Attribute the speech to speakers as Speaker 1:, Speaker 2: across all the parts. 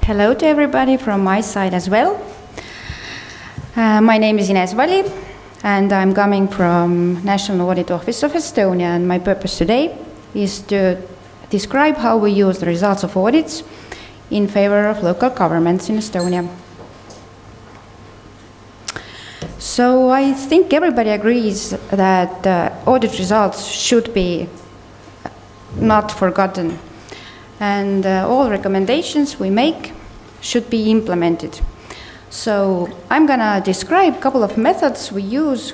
Speaker 1: Hello to everybody from my side as well. My name is Ines Vali, and I'm coming from National Audit Office of Estonia, and my purpose today is to describe how we use the results of audits in favor of local governments in Estonia. So I think everybody agrees that audit results should be not forgotten, and all recommendations we make should be implemented. So I'm going to describe a couple of methods we use,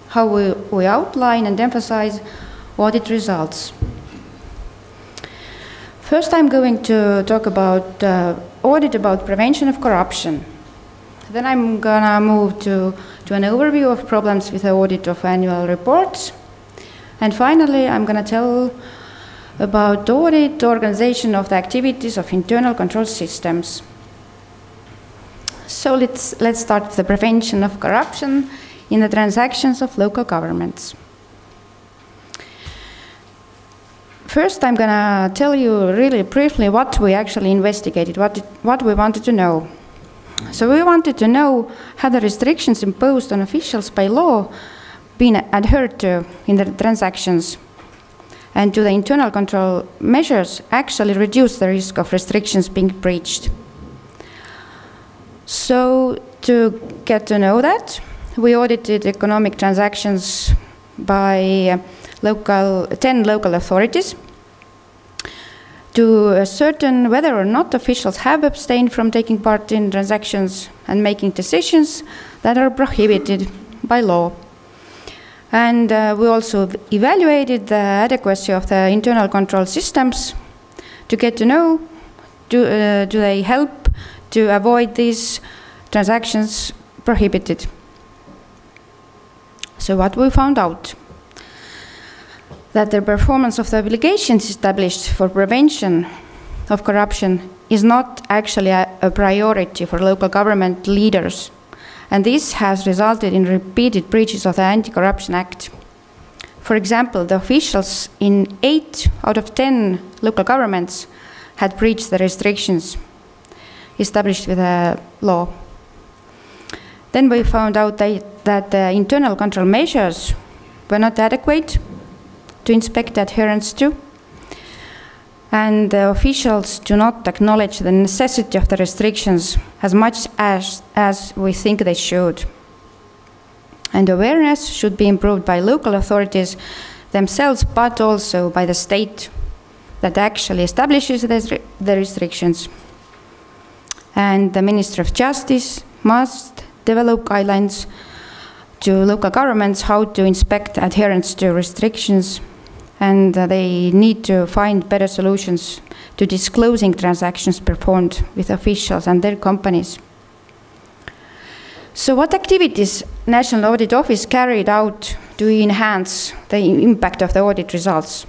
Speaker 1: how we outline and emphasize audit results. First, I'm going to talk about audit about prevention of corruption. Then I'm going to move to an overview of problems with the audit of annual reports. And finally, I'm going to tell about audit organization of the activities of internal control systems. So let's start with the prevention of corruption in the transactions of local governments. First, I'm going to tell you really briefly what we actually investigated, what we wanted to know. So we wanted to know how the restrictions imposed on officials by law been adhered to in the transactions, and do the internal control measures actually reduce the risk of restrictions being breached. So to get to know that, we audited economic transactions by 10 local authorities to ascertain whether or not officials have abstained from taking part in transactions and making decisions that are prohibited by law. And we also evaluated the adequacy of the internal control systems to get to know, do they help to avoid these transactions prohibited. So what we found out? That the performance of the obligations established for prevention of corruption is not actually a priority for local government leaders. And this has resulted in repeated breaches of the Anti-Corruption Act. For example, the officials in 8 out of 10 local governments had breached the restrictions established with the law. Then we found out that the internal control measures were not adequate to inspect adherence to, and the officials do not acknowledge the necessity of the restrictions as much as we think they should. And awareness should be improved by local authorities themselves, but also by the state that actually establishes the restrictions. And the Ministry of Justice must develop guidelines to local governments how to inspect adherence to restrictions, and they need to find better solutions to disclosing transactions performed with officials and their companies. So what activities National Audit Office carried out to enhance the impact of the audit results?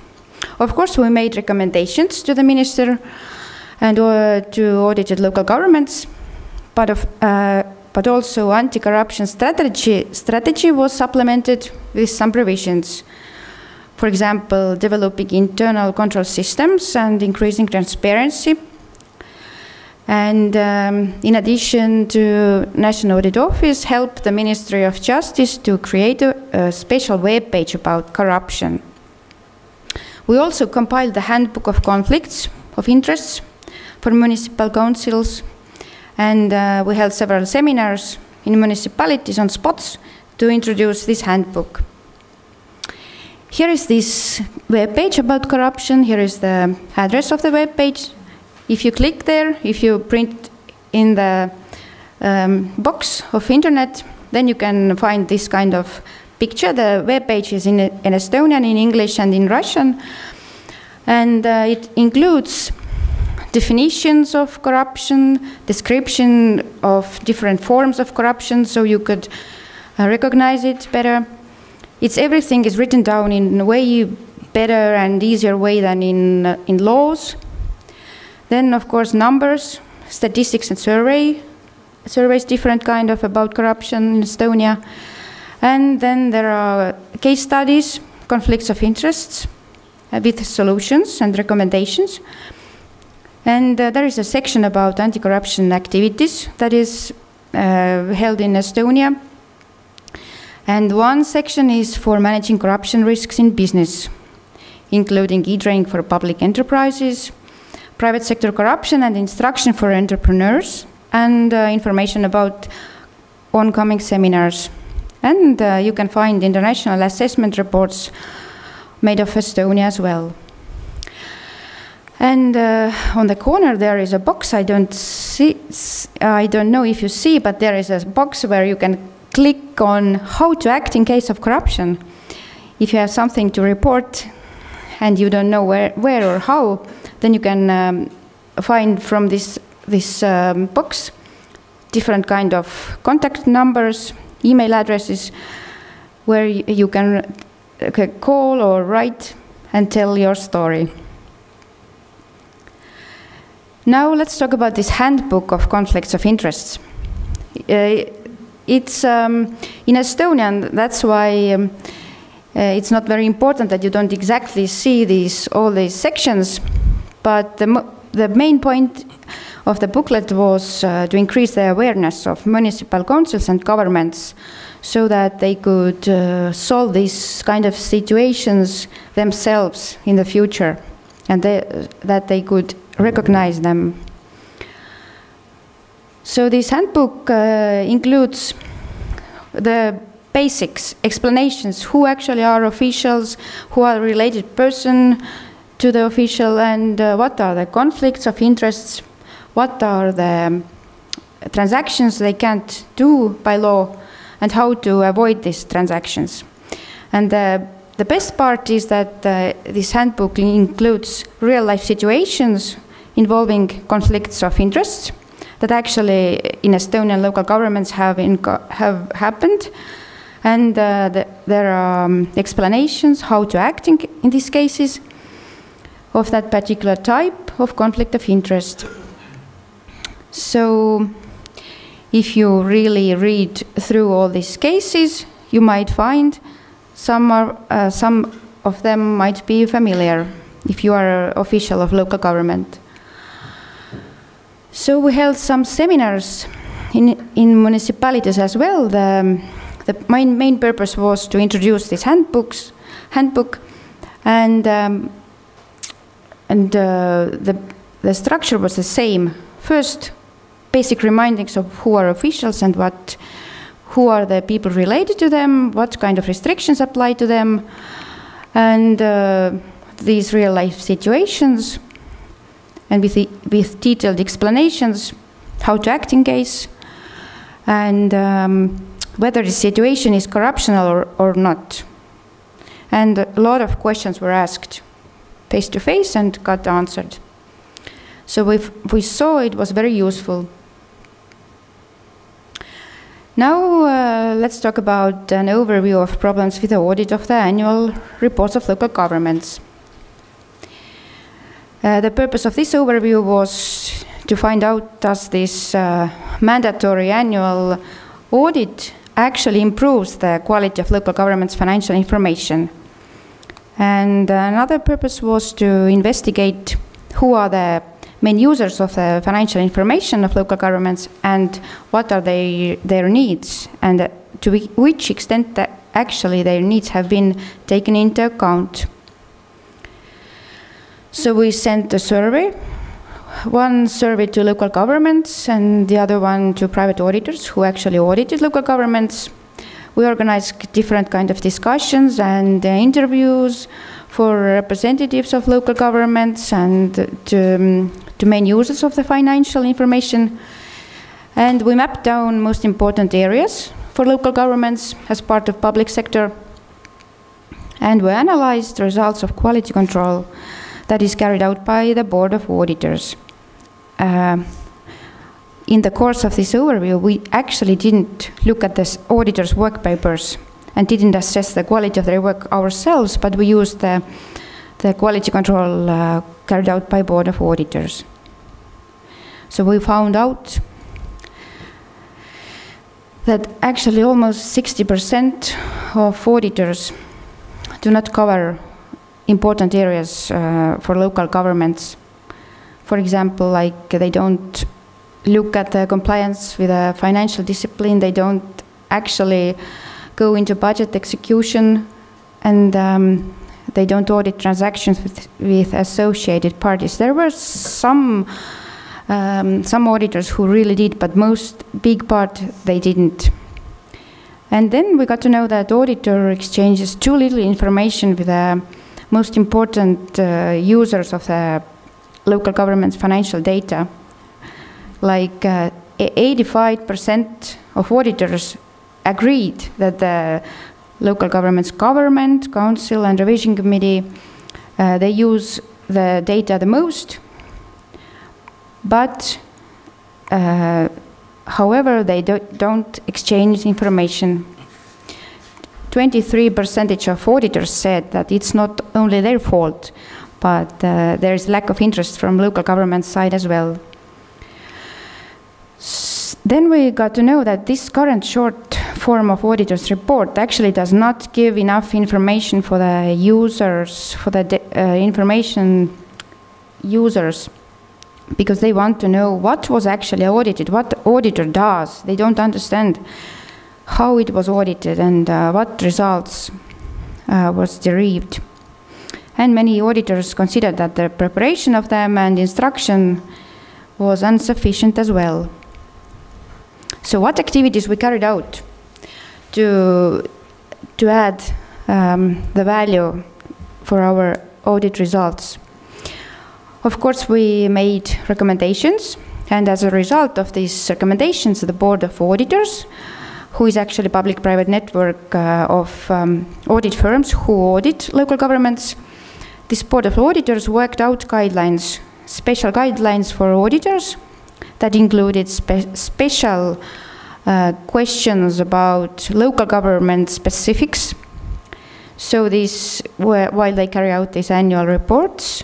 Speaker 1: Of course, we made recommendations to the minister and to audited local governments, but also anti-corruption strategy was supplemented with some provisions. For example, developing internal control systems and increasing transparency. And in addition to National Audit Office, helped the Ministry of Justice to create a special web page about corruption. We also compiled the Handbook of Conflicts of Interests for municipal councils, and we held several seminars in municipalities on spots to introduce this handbook. Here is this web page about corruption. Here is the address of the web page. If you click there, if you print in the box of internet, then you can find this kind of picture. The web page is in Estonian, in English, and in Russian. And it includes definitions of corruption, description of different forms of corruption, so you could recognize it better. Everything is written down in a way better and easier way than in laws. Then, of course, numbers, statistics and surveys different kind of about corruption in Estonia. And then there are case studies, conflicts of interests with solutions and recommendations. And there is a section about anti-corruption activities that is held in Estonia. And one section is for managing corruption risks in business, including e-training for public enterprises, private sector corruption and instruction for entrepreneurs, and information about oncoming seminars. And you can find international assessment reports made of Estonia as well. And on the corner there is a box. I don't know if you see, but there is a box where you can click on how to act in case of corruption. If you have something to report and you don't know where or how, then you can find from this box different kind of contact numbers, email addresses, where you can call or write and tell your story. Now let's talk about this handbook of conflicts of interests. It's in Estonian, that's why it's not very important that you don't exactly see all these sections, but the main point of the booklet was to increase the awareness of municipal councils and governments so that they could solve these kind of situations themselves in the future, and that they could recognize them. So this handbook includes the basics, explanations, who actually are officials, who are related person to the official, and what are the conflicts of interests, what are the transactions they can't do by law, and how to avoid these transactions. And the best part is that this handbook includes real-life situations involving conflicts of interests that actually in Estonian local governments have happened. And there are explanations how to act in these cases of that particular type of conflict of interest. So if you really read through all these cases, you might find some of them might be familiar if you are an official of local government. So we held some seminars in municipalities as well. The main purpose was to introduce this handbook, and the structure was the same. First, basic remindings of who are officials and who are the people related to them, what kind of restrictions apply to them, and these real-life situations, and with detailed explanations how to act in case, and whether the situation is corruptional or not. And a lot of questions were asked face-to-face and got answered. So we saw it was very useful. Now let's talk about an overview of problems with the audit of the annual reports of local governments. The purpose of this overview was to find out, does this mandatory annual audit actually improves the quality of local government's financial information? And another purpose was to investigate who are the main users of the financial information of local governments and what are their needs, and to which extent that actually their needs have been taken into account. So we sent a survey, one survey to local governments and the other one to private auditors who actually audited local governments. We organized different kind of discussions and interviews for representatives of local governments and to main users of the financial information. And we mapped down most important areas for local governments as part of public sector. And we analyzed the results of quality control that is carried out by the Board of Auditors. In the course of this overview, we actually didn't look at the auditors' work papers and didn't assess the quality of their work ourselves, but we used the quality control carried out by Board of Auditors. So we found out that actually almost 60% of auditors do not cover important areas for local governments. For example, like they don't look at the compliance with a financial discipline, they don't actually go into budget execution, and they don't audit transactions with associated parties. There were some auditors who really did, but most big part they didn't. And then we got to know that auditor exchanges too little information with the most important users of the local government's financial data. Like 85% of auditors agreed that the local government's government, council and revision committee, they use the data the most, but however, they don't exchange information. 23% of auditors said that it's not only their fault, but there is lack of interest from local government side as well. Then we got to know that this current short form of auditor's report actually does not give enough information for the users, for the information users, because they want to know what was actually audited, what auditor does. They don't understand how it was audited and what results was derived. And many auditors considered that the preparation of them and instruction was insufficient as well. So what activities we carried out to add the value for our audit results? Of course, we made recommendations, and as a result of these recommendations, the Board of Auditors, who is actually a public-private network of audit firms who audit local governments, this Board of Auditors worked out guidelines, special guidelines for auditors that included special questions about local government specifics. So this, while they carry out these annual reports,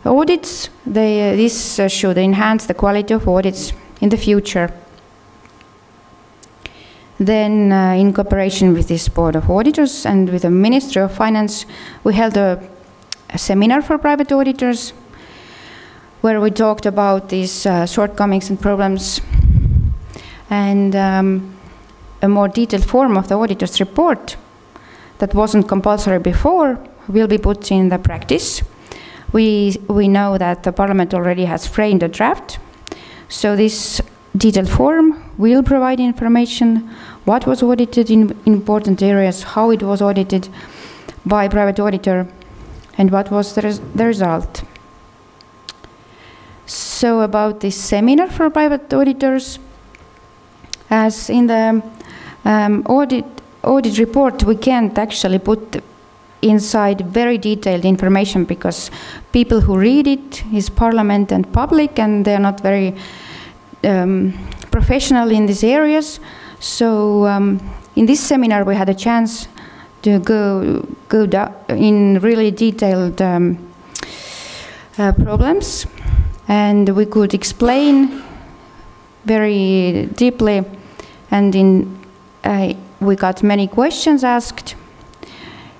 Speaker 1: audits, this should enhance the quality of audits in the future. Then, in cooperation with this Board of Auditors and with the Ministry of Finance, we held a seminar for private auditors where we talked about these shortcomings and problems, and a more detailed form of the auditor's report that wasn't compulsory before will be put in the practice. We know that the Parliament already has framed a draft, so this detailed form will provide information what was audited in important areas, how it was audited by private auditor, and what was the result. So about this seminar for private auditors, as in the audit report, we can't actually put inside very detailed information because people who read it is Parliament and public, and they're not very professional in these areas. So in this seminar, we had a chance to go down in really detailed problems, and we could explain very deeply, and we got many questions asked.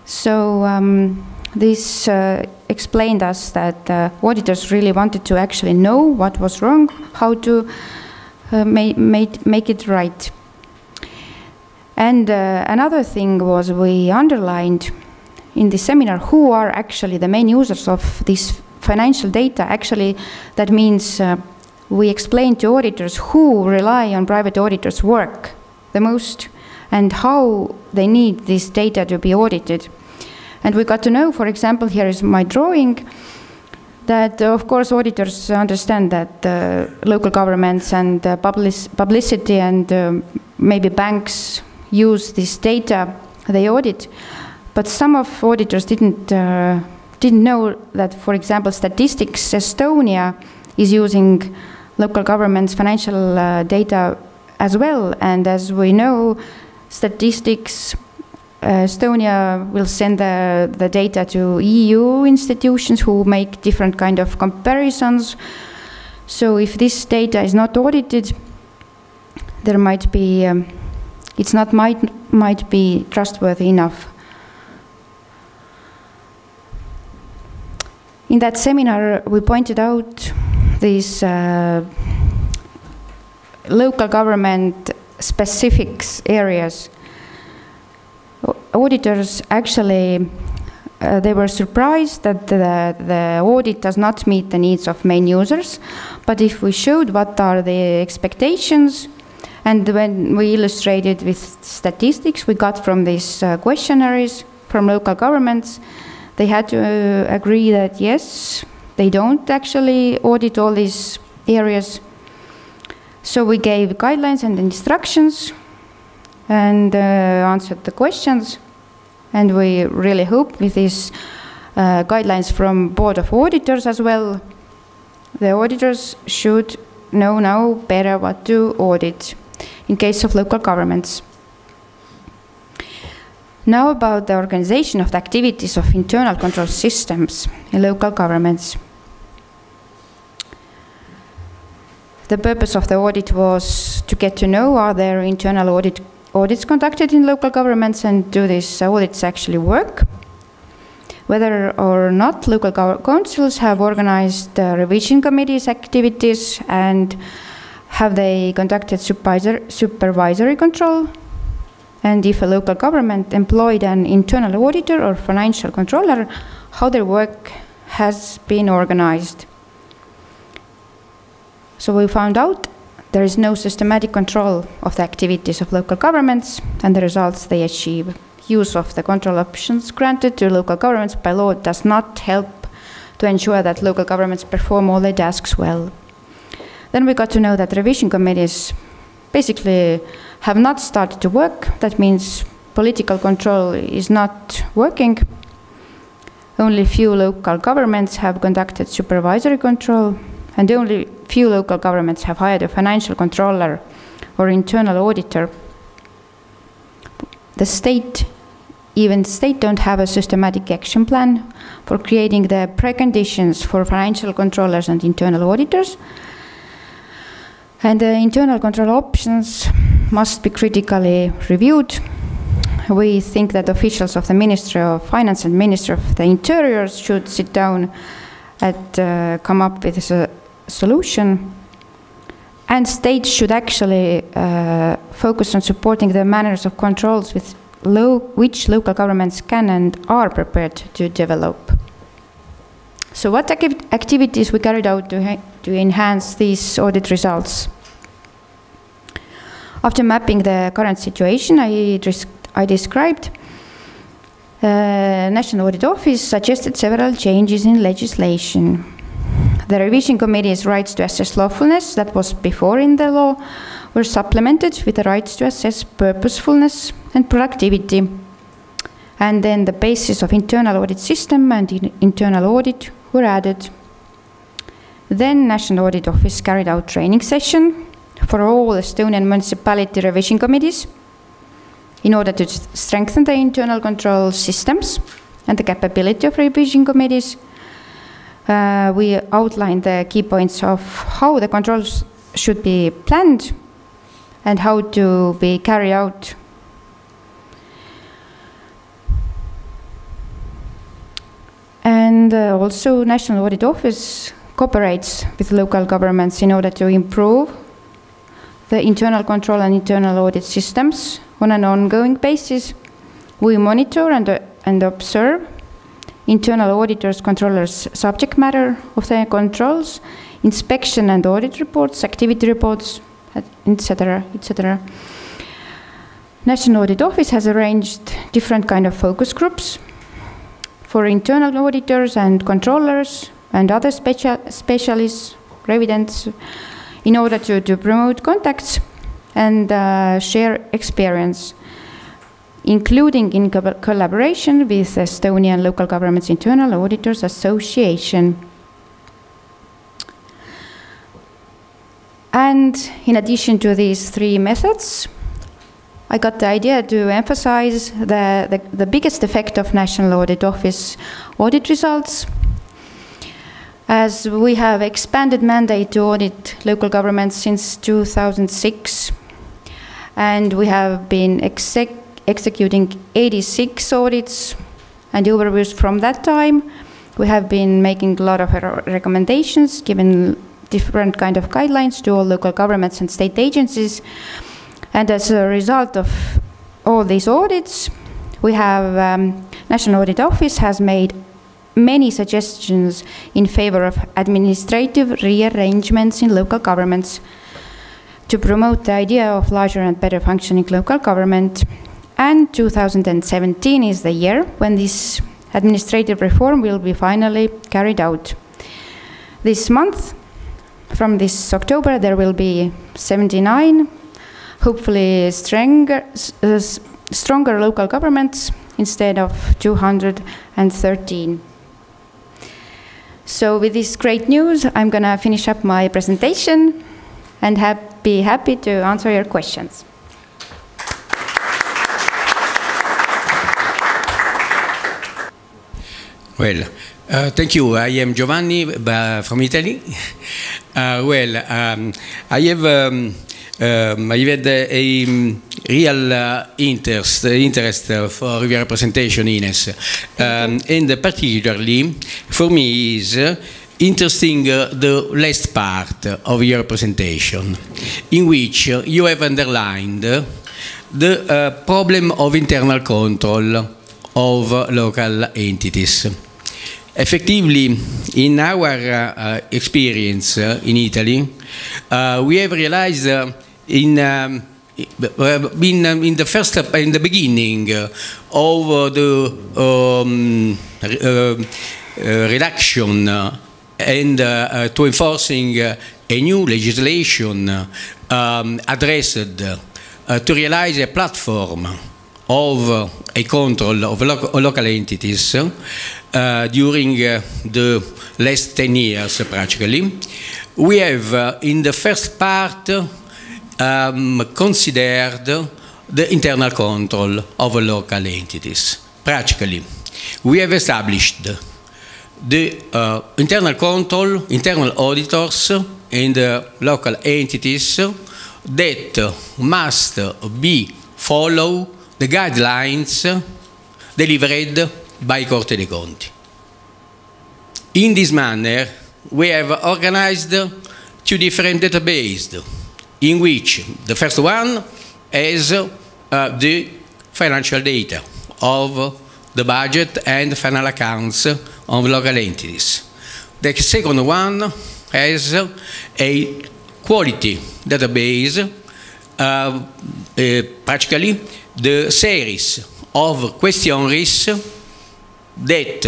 Speaker 1: So this explained us that auditors really wanted to actually know what was wrong, how to make it right. And another thing was we underlined in the seminar who are actually the main users of this financial data. Actually, that means we explained to auditors who rely on private auditors' work the most and how they need this data to be audited. And we got to know, for example, here is my drawing, that of course auditors understand that local governments and publicity and maybe banks use this data they audit, but some of auditors didn't know that, for example, Statistics Estonia is using local government's financial data as well, and as we know, Statistics Estonia will send the data to EU institutions who make different kind of comparisons. So if this data is not audited, there might be might be trustworthy enough. In that seminar, we pointed out these local government specific areas, auditors actually they were surprised that the audit does not meet the needs of main users. But if we showed what are the expectations, and when we illustrated with statistics we got from these questionnaires from local governments, they had to agree that yes, they don't actually audit all these areas. So we gave guidelines and instructions and answered the questions. And we really hope with these guidelines from Board of Auditors as well, the auditors should know now better what to audit in case of local governments. Now about the organization of the activities of internal control systems in local governments. The purpose of the audit was to get to know are there internal audits conducted in local governments and do these audits actually work? Whether or not local councils have organized revision committees activities and have they conducted supervisory control? And if a local government employed an internal auditor or financial controller, how their work has been organized. So we found out there is no systematic control of the activities of local governments and the results they achieve. Use of the control options granted to local governments by law does not help to ensure that local governments perform all their tasks well. Then we got to know that revision committees basically have not started to work. That means political control is not working. Only few local governments have conducted supervisory control, and only few local governments have hired a financial controller or internal auditor. The state don't have a systematic action plan for creating the preconditions for financial controllers and internal auditors. And the internal control options must be critically reviewed. We think that officials of the Ministry of Finance and Ministry of the Interior should sit down and come up with a solution. And states should actually focus on supporting the manners of controls with which local governments can and are prepared to develop. So what activities we carried out to enhance these audit results? After mapping the current situation I described, National Audit Office suggested several changes in legislation. The revision committee's rights to assess lawfulness, that was before in the law, were supplemented with the rights to assess purposefulness and productivity. And then the basis of internal audit system and internal audit were added. Then National Audit Office carried out training session for all Estonian municipality revision committees in order to strengthen the internal control systems and the capability of revision committees. We outlined the key points of how the controls should be planned and how to be carried out. And also National Audit Office cooperates with local governments in order to improve the internal control and internal audit systems on an ongoing basis. We monitor and observe internal auditors, controllers' subject matter of the controls, inspection and audit reports, activity reports, etc., etc. National Audit Office has arranged different kind of focus groups for internal auditors and controllers and other specialists, revidents, in order to promote contacts and share experience, including in collaboration with Estonian Local Governments Internal Auditors Association. And in addition to these three methods, I got the idea to emphasize the biggest effect of National Audit Office audit results. As we have expanded mandate to audit local governments since 2006, and we have been executing 86 audits and overviews from that time. We have been making a lot of recommendations, given different kind of guidelines to all local governments and state agencies. And as a result of all these audits, we have National Audit Office has made many suggestions in favor of administrative rearrangements in local governments to promote the idea of larger and better functioning local government. And 2017 is the year when this administrative reform will be finally carried out. This month, from this October, there will be 79, hopefully stronger local governments instead of 213. So with this great news, I'm going to finish up my presentation and be happy to answer your questions.
Speaker 2: Well, thank you. I am Giovanni from Italy. I have had a real interest for your presentation, Ines, and particularly for me is interesting the last part of your presentation, in which you have underlined the problem of internal control of local entities. Effectively, in our experience in Italy, we have realized in the beginning of the reduction and to enforcing a new legislation addressed to realize a platform of a control of local entities during the last 10 years, practically. We have, in the first part, considered the internal control of local entities. Practically, we have established the internal control, internal auditors in the local entities that must follow the guidelines delivered by Corte dei Conti. In this manner, we have organized two different databases, in which the first one is the financial data of the budget and final accounts of local entities. The second one is a quality database, practically the series of questionnaires that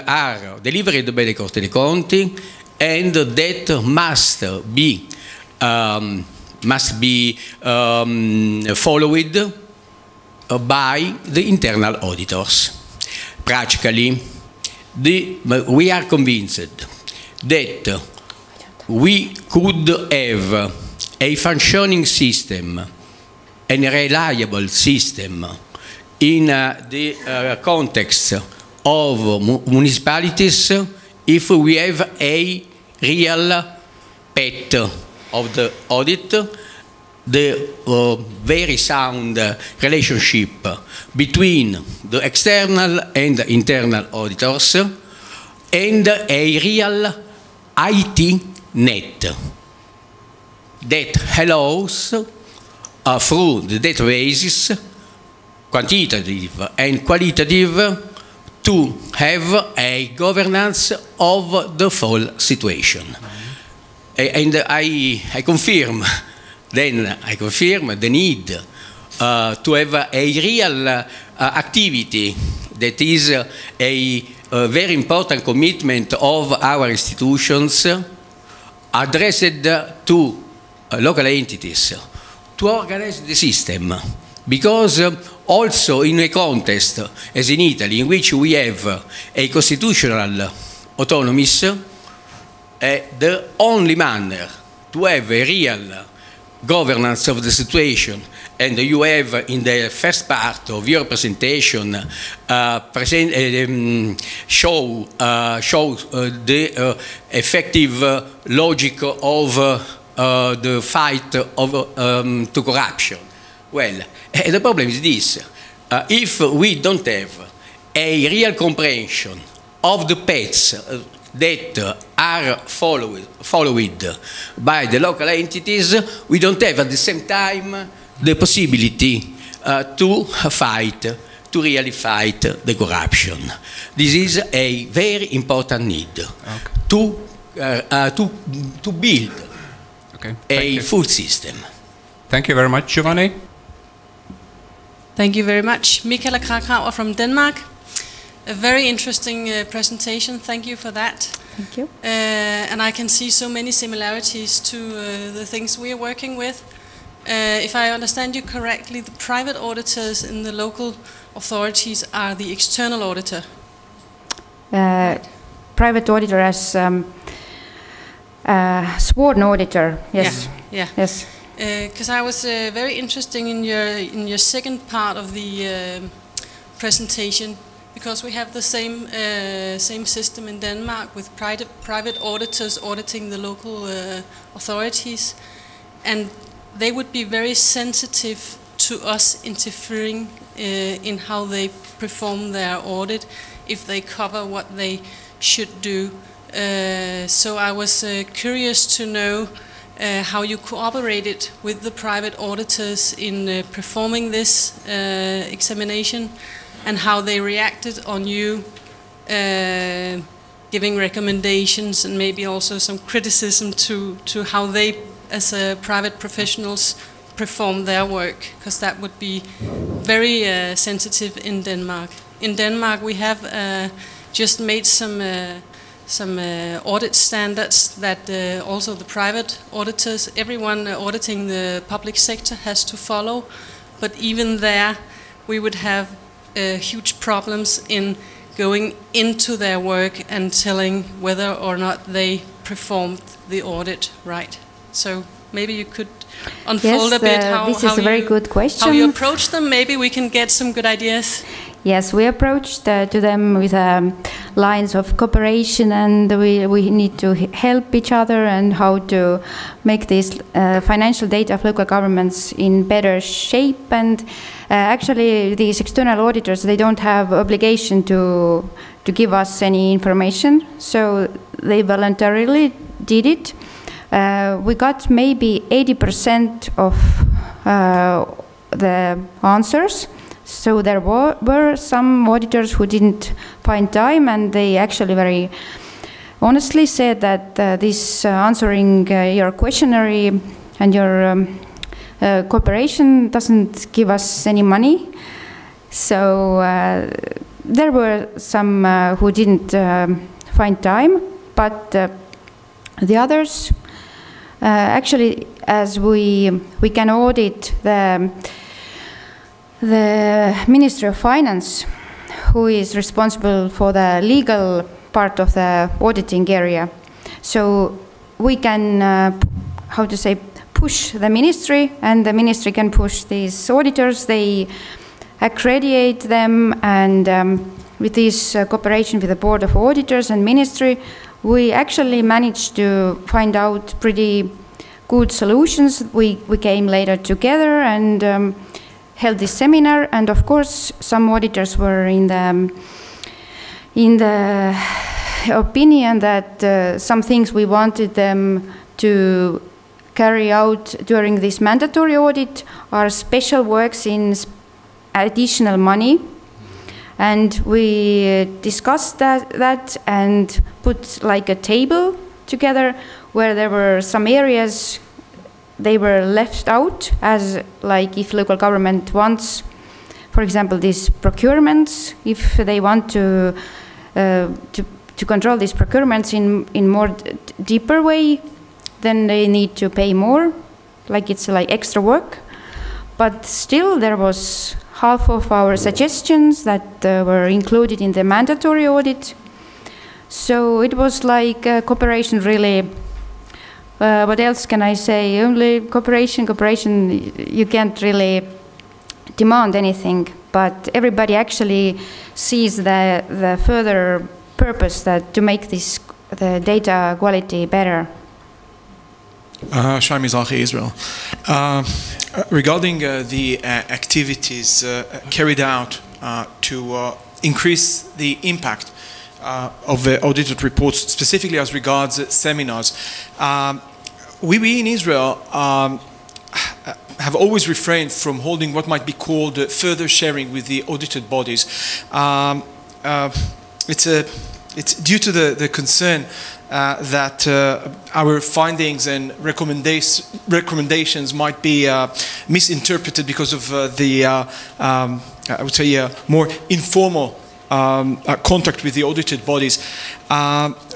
Speaker 2: are delivered by the Corte dei Conti and that must be followed by the internal auditors. Practically, we are convinced that we could have a functioning system and a reliable system in the context of municipalities if we have a real pet of the audit, the very sound relationship between the external and internal auditors, and a real IT net that allows through the databases, quantitative and qualitative, to have a governance of the full situation. And I confirm the need to have a real activity that is a very important commitment of our institutions addressed to local entities to organize the system. Because also in a context, as in Italy, in which we have a constitutional autonomy, the only manner to have a real governance of the situation, and you have in the first part of your presentation show the effective logic of the fight to corruption. Well, the problem is this. If we don't have a real comprehension of the pets that are followed by the local entities, we don't have at the same time the possibility to really fight the corruption. This is a very important need to build a full system.
Speaker 3: Thank you very much, Giovanni.
Speaker 4: Thank you very much. Michaela Krakauer from Denmark. A very interesting presentation. Thank you for that.
Speaker 1: Thank you.
Speaker 4: And I can see so many similarities to the things we are working with. If I understand you correctly, the private auditors in the local authorities are the external auditor.
Speaker 1: Private auditor as sworn auditor. Yes.
Speaker 4: Yeah.
Speaker 1: Yes.
Speaker 4: Because I was very interested in your second part of the presentation, because we have the same system in Denmark with private auditors auditing the local authorities, and they would be very sensitive to us interfering in how they perform their audit if they cover what they should do. So I was curious to know how you cooperated with the private auditors in performing this examination, and how they reacted on you giving recommendations and maybe also some criticism to how they, as private professionals, perform their work, because that would be very sensitive in Denmark. In Denmark, we have just made some audit standards that also the private auditors, everyone auditing the public sector, has to follow. But even there, we would have huge problems in going into their work and telling whether or not they performed the audit right. So maybe you could unfold a bit
Speaker 1: this is a very good question.
Speaker 4: How you approach them. Maybe we can get some good ideas.
Speaker 1: Yes, we approached to them with lines of cooperation, and we need to help each other, and how to make these financial data of local governments in better shape. And actually, these external auditors, they don't have obligation to give us any information, so they voluntarily did it. We got maybe 80% of the answers. So there were some auditors who didn't find time, and they actually very honestly said that this answering your questionnaire and your cooperation doesn't give us any money. So there were some who didn't find time, but the others, actually, as we can audit the Ministry of Finance, who is responsible for the legal part of the auditing area. So we can, push the ministry, and the ministry can push these auditors. They accredit them, and with this cooperation with the Board of Auditors and Ministry, we actually managed to find out pretty good solutions. We came later together and held this seminar, and of course some auditors were in the opinion that some things we wanted them to carry out during this mandatory audit are special works in additional money. And we discussed that and put like a table together where there were some areas they were left out, as like if local government wants, for example, these procurements, if they want to control these procurements in more deeper way, then they need to pay more, like it's like extra work. But still there was half of our suggestions that were included in the mandatory audit. So it was like cooperation really. What else can I say? Only cooperation, you can't really demand anything, but everybody actually sees the further purpose that to make the data quality better.
Speaker 5: Shai Mizrahi, Israel. Regarding the activities carried out to increase the impact of the audited reports, specifically as regards seminars. We in Israel have always refrained from holding what might be called further sharing with the audited bodies. It's due to the concern that our findings and recommendations might be misinterpreted because of I would say, more informal contact with the audited bodies.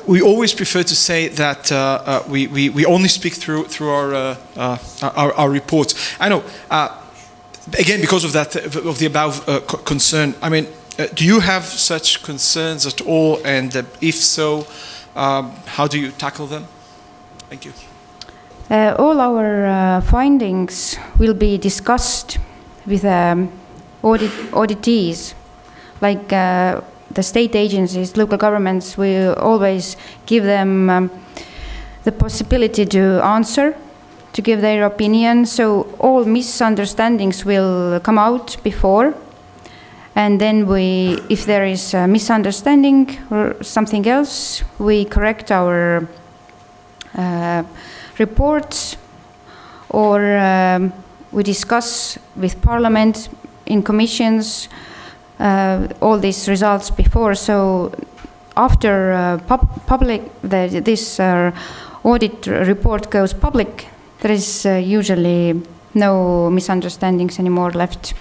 Speaker 5: We always prefer to say that we only speak through our reports. I know, again, because of that, of the above concern. I mean, do you have such concerns at all? And if so, how do you tackle them? Thank you.
Speaker 1: All our findings will be discussed with auditees, like the state agencies, local governments. We always give them the possibility to answer, to give their opinion. So all misunderstandings will come out before. And then if there is a misunderstanding or something else, we correct our reports, or we discuss with Parliament in commissions all these results before. So after this audit report goes public, there is usually no misunderstandings anymore left.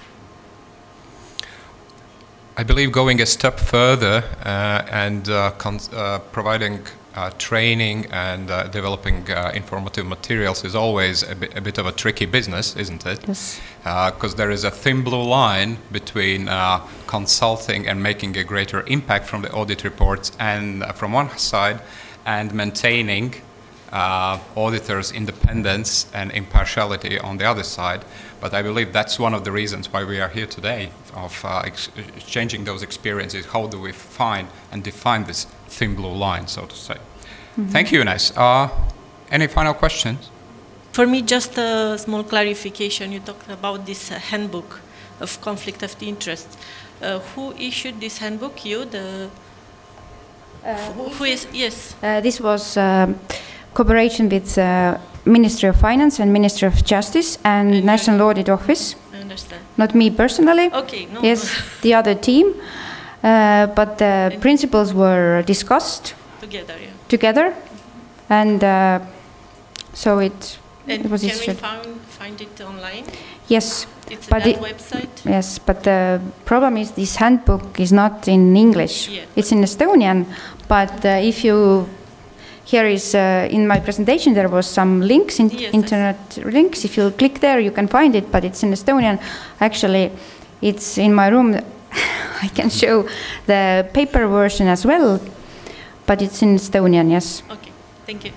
Speaker 3: I believe going a step further and providing training and developing informative materials is always a bit of a tricky business, isn't it?
Speaker 1: Yes.
Speaker 3: Because there is a thin blue line between consulting and making a greater impact from the audit reports, and from one side, and maintaining auditors' independence and impartiality on the other side. But I believe that's one of the reasons why we are here today, of exchanging those experiences. How do we find and define this thin blue line, so to say? Mm-hmm. Thank you, Ines. Any final questions?
Speaker 6: For me, just a small clarification. You talked about this handbook of conflict of interest. Who issued this handbook? You, who is? Yes.
Speaker 1: This was cooperation with Ministry of Finance and Ministry of Justice and National Audit Office.
Speaker 6: I understand.
Speaker 1: Not me personally.
Speaker 6: Okay. No.
Speaker 1: Yes, the other team. But the principles were discussed together, and so it was issued.
Speaker 6: Can we find it online?
Speaker 1: Yes.
Speaker 6: It's
Speaker 1: but
Speaker 6: that website?
Speaker 1: Yes, but the problem is this handbook is not in English.
Speaker 6: Yeah.
Speaker 1: It's in Estonian, but if you here is in my presentation there was some links, internet links. If you click there, you can find it, but it's in Estonian. Actually, it's in my room. I can show the paper version as well, but it's in Estonian. Yes.
Speaker 6: Okay. Thank you.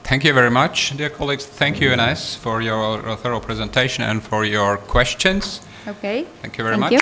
Speaker 3: Thank you very much, dear colleagues. Thank you, Ines, for your thorough presentation and for your questions.
Speaker 1: Okay.
Speaker 3: Thank you very much.